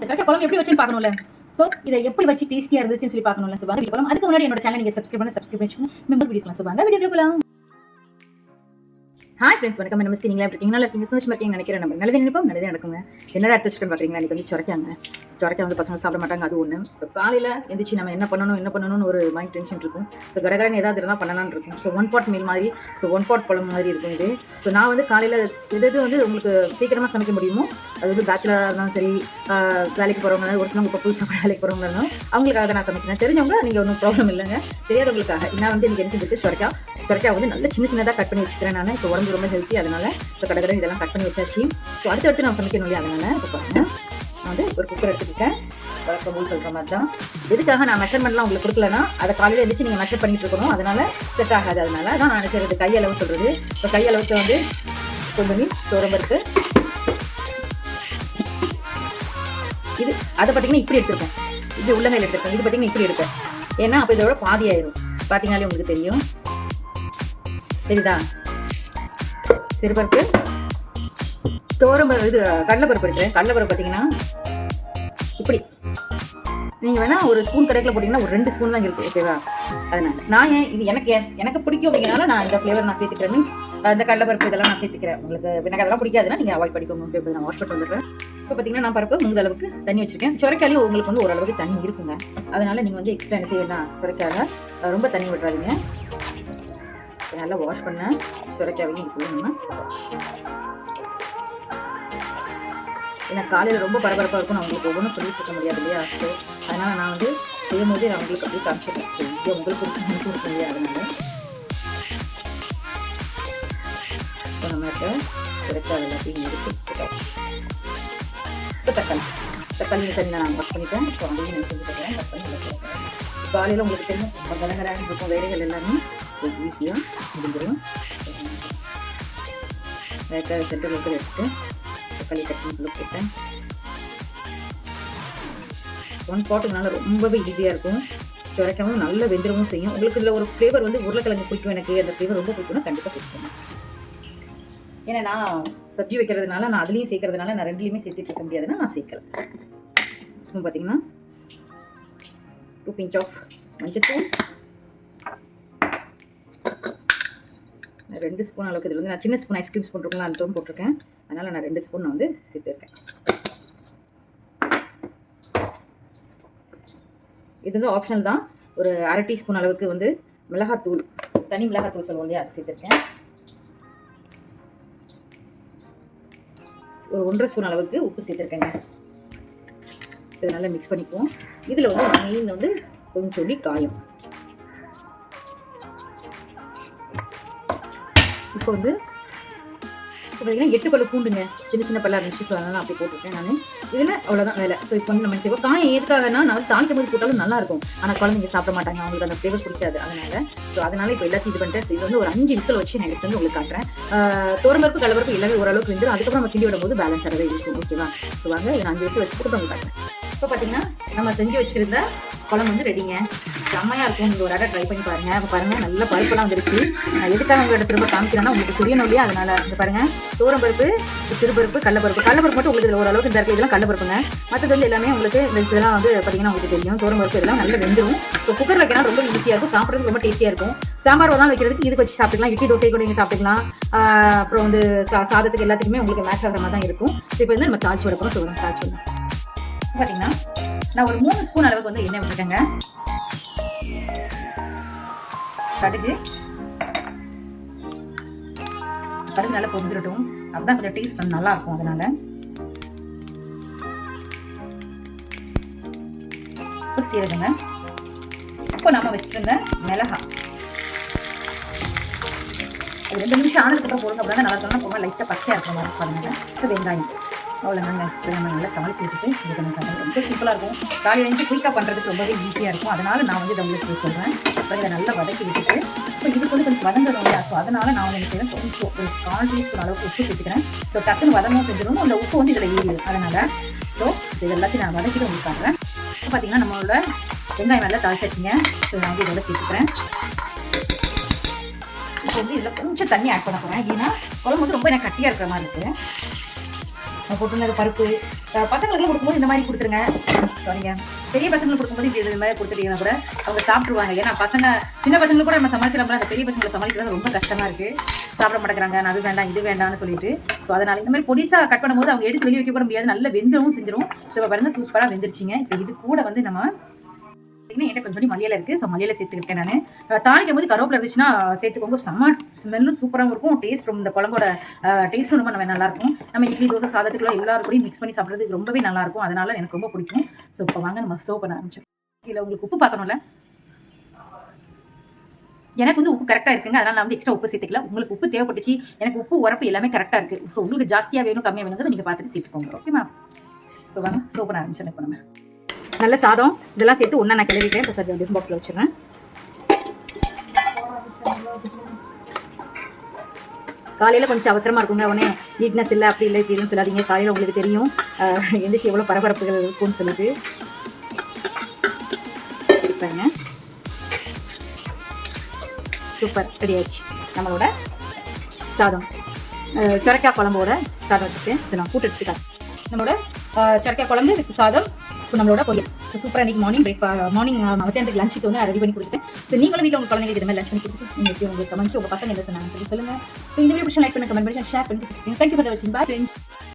கரெக்டாக குழம்பு எப்படி வச்சுன்னு பார்க்கணும்ல. ஸோ இதை எப்படி வச்சு டேஸ்டியாக இருந்துச்சுன்னு சொல்லி பார்க்கணும்ல. ஸோ வாங்க வீடியோ போகலாம். அதுக்கு முன்னாடி என்னோட சேனல் நீங்கள் சப்ஸ்கிரைப் வச்சுக்கோங்க. மெம்பர் வீடியோஸ்லாம். ஸோ வாங்க வீடியோ போகலாம். ஹாய் ஃப்ரெண்ட்ஸ், வணக்கம். நமஸ்தே. நீங்களா இருக்கீங்க? நல்லா இருக்கீங்க. சந்தோஷமா இருக்கீங்க நினைக்கிறேன். நம்ம நல்லதே நினைப்போம், நல்லதே நடக்குங்க. என்னடா எடுத்து வச்சுக்கணும் பார்க்குறீங்களா? இன்றைக்கி வந்து சுரைக்காங்க. சுரைக்காய் வந்து பசங்க சாப்பிட மாட்டாங்க, அது ஒன்று. ஸோ காலையில் எந்திரிச்சு நம்ம என்ன பண்ணணும்னு ஒரு மைண்ட் டென்ஷன் இருக்கும். ஸோ கடகடன்னு ஏதாவது இருந்தால் பண்ணலான்னு இருக்கும். ஸோ ஒன் பாட் மீல் மாதிரி, ஸோ ஒன் பாட் குழம்பு மாதிரி இருக்கும் இது. ஸோ நான் வந்து காலையில் எது வந்து உங்களுக்கு சீக்கிரமாக சமைக்க முடியுமோ, அது வந்து பேச்சுலராக இருந்தாலும் சரி, வேலைக்கு போகிறவங்க, ஒரு சிலவங்க இப்போ புதுசாக வேலைக்கு போகிறவங்க இருந்தாலும் அவங்களுக்காக நான் சமைக்கிறேன். தெரிஞ்சவங்க நீங்கள் ஒன்றும் ப்ராப்ளம் இல்லைங்க. தெரியாதவங்களுக்காக நான் வந்து எனக்கு என்ன செஞ்சுட்டு சுரைக்காய் வந்து நல்ல சின்ன சின்னதாக கட் பண்ணி வச்சுக்கிறேன் நான். இப்போ உடம்பு ரொம்ப ஹெல்த்தி, அதனால் ஸோ கடற்கரை இதெல்லாம் கட் பண்ணி வச்சாச்சு. ஸோ அடுத்தடுத்து நான் சமைக்கணும் இல்லையா, அதனால் இப்போ பாருங்கள் நான் வந்து ஒரு குக்கர் எடுத்துக்கிட்டேன். வழக்கம்போல் சொல்கிற மாதிரி தான். எதுக்காக நான் மெஷர்மெண்ட்லாம் உங்களுக்கு கொடுக்கலன்னா, அதை காலையில் எழுந்திரிச்சு நீங்கள் மெஷர் பண்ணிட்டு இருக்கணும், அதனால் செட் ஆகாது. அதனால தான் நான் செய்கிறது கையளவு சொல்கிறது. இப்போ கையளவுக்கு வந்து கொஞ்சம் துவரம்பருப்பு, இது அதை பார்த்தீங்கன்னா இப்படி எடுத்துருக்கேன். இது உள்ளங்கையில் எடுத்துருக்கேன். இது பார்த்தீங்கன்னா இப்படி எடுப்பேன், ஏன்னா அப்போ இதோட பாதி ஆயிரும். பார்த்தீங்கனாலே உங்களுக்கு தெரியும், சரிதா? சிறுபருப்பு, இது கடலைப்பருப்பு எடுக்கிறேன். கடலைப்பருப்பு பார்த்தீங்கன்னா இப்படி நீங்கள் வேணால் ஒரு ஸ்பூன் கடைக்கில் போட்டிங்கன்னா ஒரு 2 ஸ்பூன் தான் இருக்குது, ஓகேவா? அதனால் நான் இது எனக்கு பிடிக்கும் அப்படிங்கிறனால நான் இந்த ஃப்ளேவர் நான் சேர்த்துக்கிறேன். மீன்ஸ் இந்த கடலைப்பருப்பு இதெல்லாம் நான் சேர்த்துக்கிறேன். உங்களுக்கு எனக்கு அதெல்லாம் பிடிக்காதுன்னா நீங்கள் அவாய்ட் பண்ணிக்கோங்க. நான் வாஷ் பண்ணிட்டு வந்துடுறேன். இப்போ பார்த்தீங்கன்னா நான் பருப்பு முழுத அளவுக்கு தண்ணி வச்சுருக்கேன். சுரைக்காலையும் உங்களுக்கு வந்து ஓரளவுக்கு தண்ணி இருக்குங்க. அதனால் நீங்கள் வந்து எக்ஸ்ட்ரா என்ன செய்யலாம், சுரைக்காயில் ரொம்ப தண்ணி விட்டுறாதீங்க. நல்லா வாஷ் பண்ண சுரைக்காவையும் இதுக்குள்ள நம்ம ஏன்னா காலையில் ரொம்ப பரபரப்பாக இருக்கும், நான் உங்களுக்கு ஒவ்வொன்றும் சொல்லிட்டு இருக்க முடியாது இல்லையா? ஸோ அதனால் நான் வந்து செய்யும் போதே நான் உங்களுக்கு அப்படியே காமிச்சிருக்கேன். ஸோ இது உங்களுக்கு இருக்கும் இல்லையா? அதனால இப்போ நம்ம சுரைக்காய் எல்லாத்தையும் எடுத்து இப்போ தக்காளி தண்ணி நான் வாஷ் பண்ணிட்டேன். ஸோ அதையும் நான் செஞ்சு தரேன். தக்காளி நல்லா காலையில் உங்களுக்கு தெரியும் கலங்கராக இருக்கும், வேலைகள் எல்லாமே ஈஸியாக முடிஞ்சிடும். வேக்காய் சென்டர் லோக்கல் எடுத்துட்டு தக்காளி கட்டினுக்குள்ளே போட்டேன். ஒன் பாட்டுக்குனால ரொம்பவே ஈஸியாக இருக்கும். சுரைக்காவும் நல்ல வெந்திரமும் செய்யும். உங்களுக்கு இதில் ஒரு ஃப்ளேவர் வந்து உருளைக்கிழங்கு பிடிக்கும். எனக்கு அந்த ஃப்ளேவர் ரொம்ப பிடிக்கும்னா கண்டிப்பாக பிடிக்கும். ஏன்னா நான் சப்ஜி வைக்கிறதுனால, நான் அதுலேயும் சேர்க்கறதுனால நான் ரெண்டுலேயுமே சேர்த்துட்டு இருக்க முடியாதுன்னா நான் சேர்க்கல. ஸ்பூன் பார்த்தீங்கன்னா 2 pinch ஆஃப் மஞ்சத்தூள், 2 ஸ்பூன் அளவுக்கு. இதில் வந்து நான் சின்ன ஸ்பூன் ஐஸ்கிரீம் ஸ்பூன் இருக்குங்களா, அந்த தூள் போட்டிருக்கேன். அதனால் நான் 2 ஸ்பூன் நான் வந்து சேர்த்துருக்கேன். இது வந்து ஆப்ஷனல் தான். ஒரு அரை டீஸ்பூன் அளவுக்கு வந்து மிளகாத்தூள், தனி மிளகாத்தூள் சொல்லுவோம் இல்லையா, அது சேர்த்துருக்கேன். ஒரு 1.5 ஸ்பூன் அளவுக்கு உப்பு சேர்த்துருக்கேங்க. இது நல்லா மிக்ஸ் பண்ணிக்குவோம். இதில் வந்து மெயின் வந்து கொஞ்சம் காயம். இப்போ வந்து பார்த்தீங்கன்னா 8 பல்லு பூண்டுங்க, சின்ன சின்ன பல்லாக இருந்துச்சு. ஸோ அதனால் அப்படி போட்டிருக்கேன் நான். இதில் அவ்வளோதான் வேலை. ஸோ இப்போ வந்து நம்ம செய்வோம். காயம் எதுக்காகனா, நான் வந்து தாளிக்கும் போது போட்டாலும் நல்லாயிருக்கும், ஆனால் குழந்தைங்க சாப்பிட மாட்டாங்க, அவங்களுக்கு அந்த ஃப்ளேவர் பிடிக்காது. அதனால் இப்போ எல்லாத்தையும் இது பண்ணிட்டேன். இது வந்து ஒரு 5 விசில் வச்சு நான் எடுத்து வந்து உங்களுக்கு காட்டுறேன். துவரம்பருப்பு கடலைப்பருப்பு எல்லாமே ஓரளவுக்கு வெந்துடும். அதுக்கப்புறம் நம்ம கிண்டி விடும்போது பேலன்ஸ் ஆகவே இருக்கும், ஓகேவா? ஸோ வாங்க இதை 5 விசில் வச்சு கொடுத்து உங்களுக்கு காட்டுறேன். இப்போ பார்த்தீங்கன்னா நம்ம செஞ்சு வச்சுருந்த குழம்பு வந்து ரெடிங்க. செம்மையாக இருக்கும். நீங்கள் ஒரு அடை ட்ரை பண்ணி பாருங்கள். இப்போ பாருங்கள் நல்ல பருப்பெல்லாம் வந்துருச்சு. நான் எதுக்காக உங்களோட திரும்ப காமிக்கிறேன்னா உங்களுக்கு புரியணும் இல்லையா? அதனால் இந்த பாருங்கள், துவரம்பருப்பு, சிறுபருப்பு, கடலைப்பருப்பு மட்டும் உங்களுக்கு இதில் ஓரளவுக்கு இந்த இதெல்லாம் கடலைப்பருப்புங்க. மற்றது வந்து எல்லாமே உங்களுக்கு இதெல்லாம் வந்து பார்த்தீங்கன்னா உங்களுக்கு தெரியும். துவரம்பருப்பு இதெல்லாம் நல்லா வெந்துடும். ஸோ குக்கர் வைக்கலாம் ரொம்ப ஈஸியாக இருக்கும், சாப்பிட்றதுக்கு ரொம்ப டேஸ்டியாக இருக்கும். சாம்பார் ஒரு நாள் வைக்கிறதுக்கு இதுக்கு வச்சு சாப்பிட்டுக்கலாம், இட்லி தோசை கூட நீங்கள் சாப்பிட்டுக்கலாம். அப்புறம் வந்து சாதத்துக்கு எல்லாத்துக்குமே உங்களுக்கு மேட்ச் ஆகிற மாதிரி தான் இருக்கும். ஸோ இப்போ வந்து நம்ம தாளிச்சு விட போகிறோம். சொல்லுங்கள், தாளிச்சு விடலாம். பார்த்தீங்கன்னா நான் ஒரு 3 ஸ்பூன் அளவுக்கு வந்து எண்ணெய் விட்டுருக்கேங்க. கடுகு நல்லா பொரிஞ்சிடட்டும், அப்பதான் கொஞ்சம் டேஸ்ட் நல்லா இருக்கும். அதனால சீரகங்க. இப்போ நம்ம வச்சிருந்த மிளகாய் அது 2 நிமிஷம் ஆனதுக்கப்புறம் போடுங்க. அப்படின்னா நல்லா சொன்னால் போக லைட்டாக பச்சையாக இருக்கிற மாதிரி பாருங்க. இப்போ வெங்காயம் அவ்வளோதாங்க. நம்ம நல்லா சமாளிச்சு வச்சுட்டு இது பண்ணி ரொம்ப சிம்பிளாக இருக்கும். காலையில் எழுந்து குயிக்காக பண்ணுறதுக்கு ரொம்பவே ஈஸியாக இருக்கும். அதனால் நான் வந்து இதை உங்களுக்கு சொல்கிறேன். அப்புறம் இதை நல்லா வதக்கி விட்டுட்டு ஸோ இதுக்கு வந்து கொஞ்சம் வதங்கணும் இல்லையா? ஸோ அதனால் நான் வந்து என்ன கொஞ்சம் ஒரு 4 டீஸ்பூன் அளவுக்கு உப்பு சேர்த்துக்கிறேன். ஸோ டக்குன்னு வதமும் செஞ்சிடணும், அந்த உப்பு வந்து இதில் ஏறிடும். அதனால் ஸோ இது எல்லாத்தையும் நான் வதக்கிட்டு உங்களுக்கு காட்டுறேன். இப்போ பார்த்தீங்கன்னா நம்மளோட வெங்காயம் நல்லா தாளிச்சிங்க. ஸோ நான் வந்து இதோட சேர்த்துக்கிறேன். இப்போ வந்து இதில் கொஞ்சம் தண்ணி ஆட் பண்ண போகிறேன். ஏன்னா குழம்பு வந்து ரொம்ப எனக்கு கட்டியாக இருக்கிற மாதிரி இருக்குது. போட்டுருந்த பருப்பு பசங்களுக்குலாம் கொடுக்கும்போது இந்த மாதிரி கொடுத்துருங்க. சரிங்க, பெரிய பசங்களுக்கு கொடுக்கும்போது இது மாதிரி கொடுத்துட்டீங்கன்னா கூட அவங்க சாப்பிடுவாங்க. ஏன்னா பசங்க சின்ன பசங்களுக்கு கூட நம்ம சமாளிச்சிடலாம், அந்த பெரிய பசங்களை சமாளிக்கிறது ரொம்ப கஷ்டமா இருக்கு. சாப்பிட மாட்டேங்கிறாங்க, நான் அது வேண்டாம் இது வேண்டாம்னு சொல்லிட்டு. ஸோ அதனால இந்த மாதிரி பொடிசா கட் பண்ணும்போது அவங்க எடுத்து வெளியே வைக்க கூட முடியாது, நல்ல வெந்தவும் செஞ்சிடும். ஸோ பாருங்க சூப்பராக வெந்துருச்சிங்க. இப்போ இது கூட வந்து நம்ம என்கிட்ட கொஞ்சம் மல்லியில இருக்கு. ஸோ மல்லியில சேர்த்துக்கிட்டேன். நான் தாளிக்கும் போது கருவேப்பிலை இருந்துச்சுன்னா சேர்த்துக்கோங்க. செம்ம ஸ்மெல்லும் சூப்பராகவும் இருக்கும். டேஸ்ட் இந்த குழம்போட டேஸ்ட்டும் ரொம்ப நல்லா இருக்கும். நம்ம இட்லி தோசை சாதத்துக்குள்ள எல்லாருக்கூடையும் மிக்ஸ் பண்ணி சாப்பிட்றதுக்கு ரொம்பவே நல்லா இருக்கும். அதனால எனக்கு ரொம்ப பிடிக்கும். ஸோ இப்போ வாங்க நம்ம சர்வ் பண்ண ஆரம்பிச்சோம். இதில் உங்களுக்கு உப்பு பார்க்கணும்ல, எனக்கு வந்து உப்பு கரெக்டாக இருக்குங்க. அதனால் நான் வந்து எக்ஸ்ட்ரா உப்பு சேர்த்துக்கல. உங்களுக்கு உப்பு தேவைப்பட்டுச்சு, எனக்கு உப்பு உரப்பு எல்லாமே கரெக்டாக இருக்குது. ஸோ உங்களுக்கு ஜாஸ்தியாக வேணும் கம்மியாக வேணுங்கிறது நீங்கள் பார்த்துட்டு சேர்த்துக்கோங்க. ஓகேமா? ஸோ வாங்க சர்வ் பண்ண ஆரம்பிச்சோம். இப்போ நம்ம நல்ல சாதம் இதெல்லாம் சேர்த்து ஒன்றா நான் கிளறிட்டேன். இப்போ சார் டிஃபன் பாக்ஸில் வச்சுருவேன். காலையில் கொஞ்சம் அவசரமாக இருக்குங்க. உடனே நீட்னஸ் இல்லை அப்படி இல்லை இப்படின்னு சொல்லாதீங்க. காலையில் உங்களுக்கு தெரியும் எந்திரிச்சு எவ்வளோ பரபரப்புகள் இருக்கும்னு சொல்லிட்டு. பாருங்க சூப்பர் ரெடி ஆயிடுச்சு நம்மளோட சாதம். சுரைக்காய் குழம்போட சாதம் வச்சுருக்கேன். சரி நான் கூட்டு எடுத்துக்காது நம்மளோட சுரைக்காய் குழம்பு இதுக்கு சாதம். இப்போ நம்மளோட பொரியல். ஸோ சூப்பராக இன்றைக்கி மார்னிங் மத்தியானத்துக்கு லஞ்சுக்கு வந்து ரெடி பண்ணி கொடுத்துட்டேன். ஸோ நீங்களும் வீட்டில் உங்கள் குழந்தைங்களுக்கு இது மாதிரி லஞ்ச் பண்ணி கொடுத்து நீங்கள் எப்படி உங்களுக்கு கமெண்ட்ஸ் உங்கள் பசங்க என்ன சொன்னாங்க சொல்லி சொல்லுங்கள். ஸோ இந்த வீடியோ லைக் பண்ணி கமெண்ட் பண்ணி ஷேர் பண்ணி தேங்க்யூ ஃபார் வாட்சிங். பாய்.